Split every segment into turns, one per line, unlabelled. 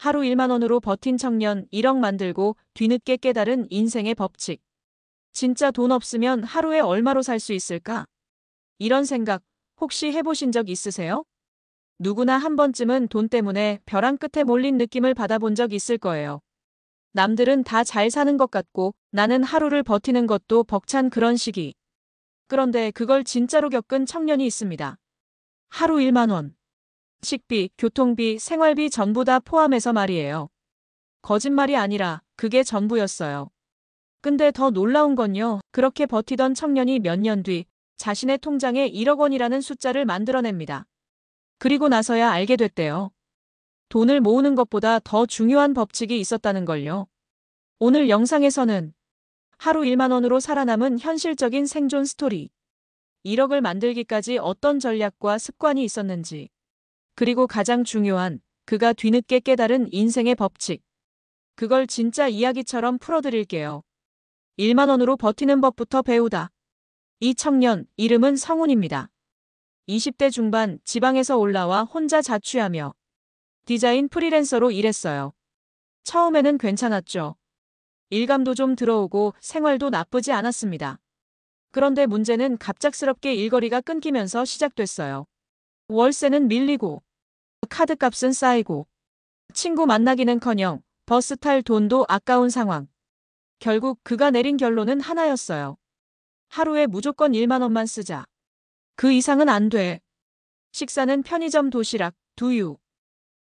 하루 1만 원으로 버틴 청년 1억 만들고 뒤늦게 깨달은 인생의 법칙. 진짜 돈 없으면 하루에 얼마로 살 수 있을까? 이런 생각 혹시 해보신 적 있으세요? 누구나 한 번쯤은 돈 때문에 벼랑 끝에 몰린 느낌을 받아본 적 있을 거예요. 남들은 다 잘 사는 것 같고 나는 하루를 버티는 것도 벅찬 그런 시기. 그런데 그걸 진짜로 겪은 청년이 있습니다. 하루 1만 원. 식비, 교통비, 생활비 전부 다 포함해서 말이에요. 거짓말이 아니라 그게 전부였어요. 근데 더 놀라운 건요. 그렇게 버티던 청년이 몇 년 뒤 자신의 통장에 1억 원이라는 숫자를 만들어냅니다. 그리고 나서야 알게 됐대요. 돈을 모으는 것보다 더 중요한 법칙이 있었다는 걸요. 오늘 영상에서는 하루 1만 원으로 살아남은 현실적인 생존 스토리, 1억을 만들기까지 어떤 전략과 습관이 있었는지, 그리고 가장 중요한 그가 뒤늦게 깨달은 인생의 법칙, 그걸 진짜 이야기처럼 풀어드릴게요. 1만 원으로 버티는 법부터 배우다. 이 청년, 이름은 성훈입니다. 20대 중반 지방에서 올라와 혼자 자취하며 디자인 프리랜서로 일했어요. 처음에는 괜찮았죠. 일감도 좀 들어오고 생활도 나쁘지 않았습니다. 그런데 문제는 갑작스럽게 일거리가 끊기면서 시작됐어요. 월세는 밀리고 카드값은 쌓이고 친구 만나기는커녕 버스 탈 돈도 아까운 상황. 결국 그가 내린 결론은 하나였어요. 하루에 무조건 1만 원만 쓰자. 그 이상은 안 돼. 식사는 편의점 도시락, 두유.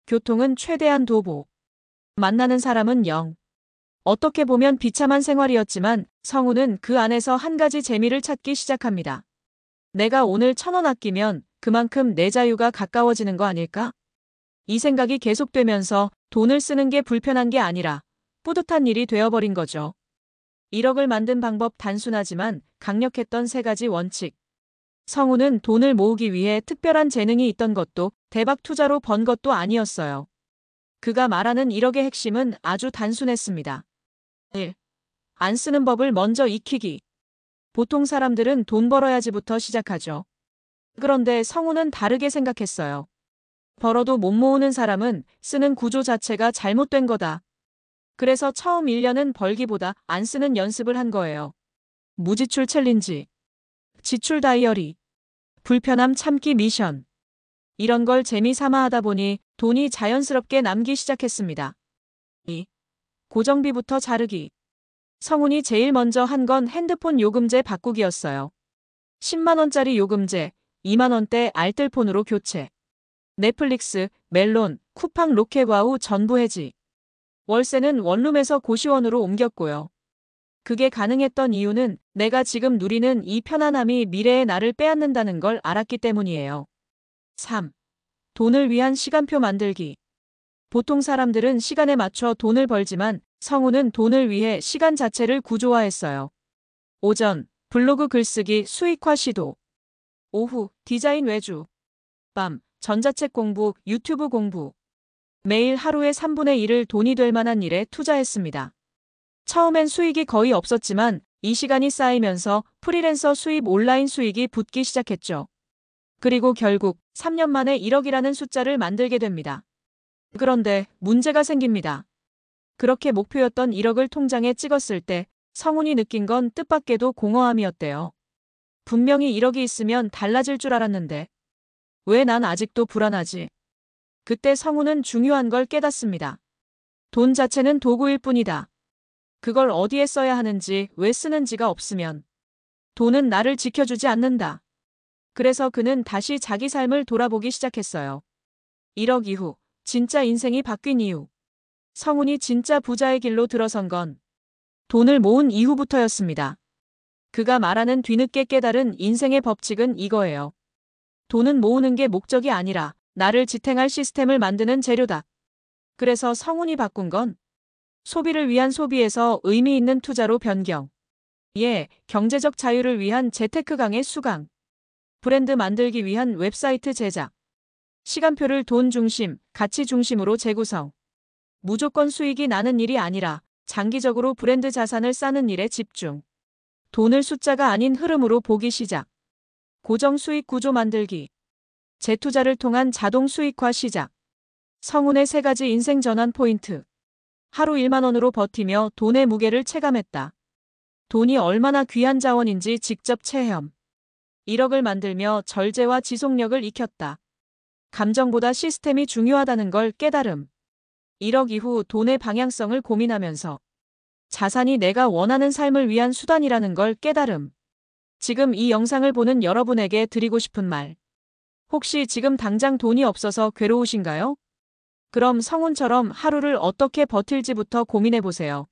교통은 최대한 도보. 만나는 사람은 0. 어떻게 보면 비참한 생활이었지만 성우는 그 안에서 한 가지 재미를 찾기 시작합니다. 내가 오늘 1,000원 아끼면 그만큼 내 자유가 가까워지는 거 아닐까? 이 생각이 계속되면서 돈을 쓰는 게 불편한 게 아니라 뿌듯한 일이 되어버린 거죠. 1억을 만든 방법 단순하지만 강력했던 3가지 원칙. 성우는 돈을 모으기 위해 특별한 재능이 있던 것도 대박 투자로 번 것도 아니었어요. 그가 말하는 1억의 핵심은 아주 단순했습니다. 1. 안 쓰는 법을 먼저 익히기. 보통 사람들은 돈 벌어야지부터 시작하죠. 그런데 성우는 다르게 생각했어요. 벌어도 못 모으는 사람은 쓰는 구조 자체가 잘못된 거다. 그래서 처음 1년은 벌기보다 안 쓰는 연습을 한 거예요. 무지출 챌린지, 지출 다이어리, 불편함 참기 미션. 이런 걸 재미삼아 하다 보니 돈이 자연스럽게 남기 시작했습니다. 2. 고정비부터 자르기. 성훈이 제일 먼저 한 건 핸드폰 요금제 바꾸기였어요. 10만 원짜리 요금제, 2만 원대 알뜰폰으로 교체. 넷플릭스, 멜론, 쿠팡 로켓와우 전부 해지. 월세는 원룸에서 고시원으로 옮겼고요. 그게 가능했던 이유는 내가 지금 누리는 이 편안함이 미래의 나를 빼앗는다는 걸 알았기 때문이에요. 3. 돈을 위한 시간표 만들기. 보통 사람들은 시간에 맞춰 돈을 벌지만 성우는 돈을 위해 시간 자체를 구조화했어요. 오전, 블로그 글쓰기 수익화 시도. 오후, 디자인 외주. 밤, 전자책 공부, 유튜브 공부. 매일 하루의 3분의 1을 돈이 될 만한 일에 투자했습니다. 처음엔 수익이 거의 없었지만 이 시간이 쌓이면서 프리랜서 수입 온라인 수익이 붙기 시작했죠. 그리고 결국 3년 만에 1억이라는 숫자를 만들게 됩니다. 그런데 문제가 생깁니다. 그렇게 목표였던 1억을 통장에 찍었을 때 성훈이 느낀 건 뜻밖에도 공허함이었대요. 분명히 1억이 있으면 달라질 줄 알았는데 왜 난 아직도 불안하지? 그때 성훈은 중요한 걸 깨닫습니다. 돈 자체는 도구일 뿐이다. 그걸 어디에 써야 하는지 왜 쓰는지가 없으면 돈은 나를 지켜주지 않는다. 그래서 그는 다시 자기 삶을 돌아보기 시작했어요. 1억 이후 진짜 인생이 바뀐 이유. 성훈이 진짜 부자의 길로 들어선 건 돈을 모은 이후부터였습니다. 그가 말하는 뒤늦게 깨달은 인생의 법칙은 이거예요. 돈은 모으는 게 목적이 아니라 나를 지탱할 시스템을 만드는 재료다. 그래서 성훈이 바꾼 건 소비를 위한 소비에서 의미 있는 투자로 변경. 예, 경제적 자유를 위한 재테크 강의 수강. 브랜드 만들기 위한 웹사이트 제작. 시간표를 돈 중심, 가치 중심으로 재구성. 무조건 수익이 나는 일이 아니라 장기적으로 브랜드 자산을 쌓는 일에 집중. 돈을 숫자가 아닌 흐름으로 보기 시작. 고정 수익 구조 만들기. 재투자를 통한 자동 수익화 시작. 성운의 3가지 인생 전환 포인트. 하루 1만 원으로 버티며 돈의 무게를 체감했다. 돈이 얼마나 귀한 자원인지 직접 체험. 1억을 만들며 절제와 지속력을 익혔다. 감정보다 시스템이 중요하다는 걸 깨달음. 1억 이후 돈의 방향성을 고민하면서 자산이 내가 원하는 삶을 위한 수단이라는 걸 깨달음. 지금 이 영상을 보는 여러분에게 드리고 싶은 말. 혹시 지금 당장 돈이 없어서 괴로우신가요? 그럼 성운처럼 하루를 어떻게 버틸지부터 고민해보세요.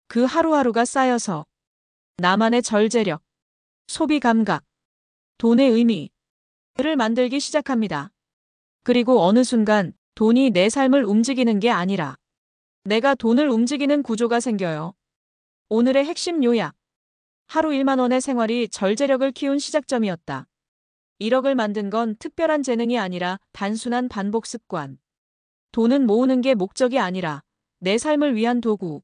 그 하루하루가 쌓여서 나만의 절제력, 소비 감각, 돈의 의미를 만들기 시작합니다. 그리고 어느 순간 돈이 내 삶을 움직이는 게 아니라 내가 돈을 움직이는 구조가 생겨요. 오늘의 핵심 요약. 하루 1만 원의 생활이 절제력을 키운 시작점이었다. 1억을 만든 건 특별한 재능이 아니라 단순한 반복 습관. 돈은 모으는 게 목적이 아니라 내 삶을 위한 도구.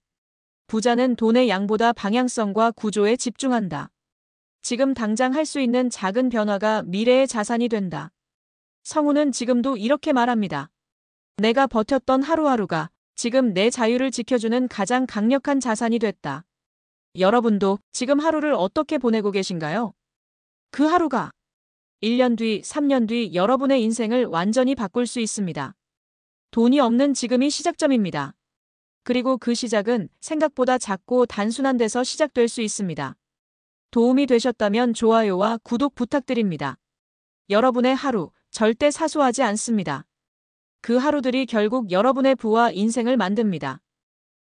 부자는 돈의 양보다 방향성과 구조에 집중한다. 지금 당장 할 수 있는 작은 변화가 미래의 자산이 된다. 성운은 지금도 이렇게 말합니다. 내가 버텼던 하루하루가 지금 내 자유를 지켜주는 가장 강력한 자산이 됐다. 여러분도 지금 하루를 어떻게 보내고 계신가요? 그 하루가 1년 뒤, 3년 뒤 여러분의 인생을 완전히 바꿀 수 있습니다. 돈이 없는 지금이 시작점입니다. 그리고 그 시작은 생각보다 작고 단순한 데서 시작될 수 있습니다. 도움이 되셨다면 좋아요와 구독 부탁드립니다. 여러분의 하루 절대 사소하지 않습니다. 그 하루들이 결국 여러분의 부와 인생을 만듭니다.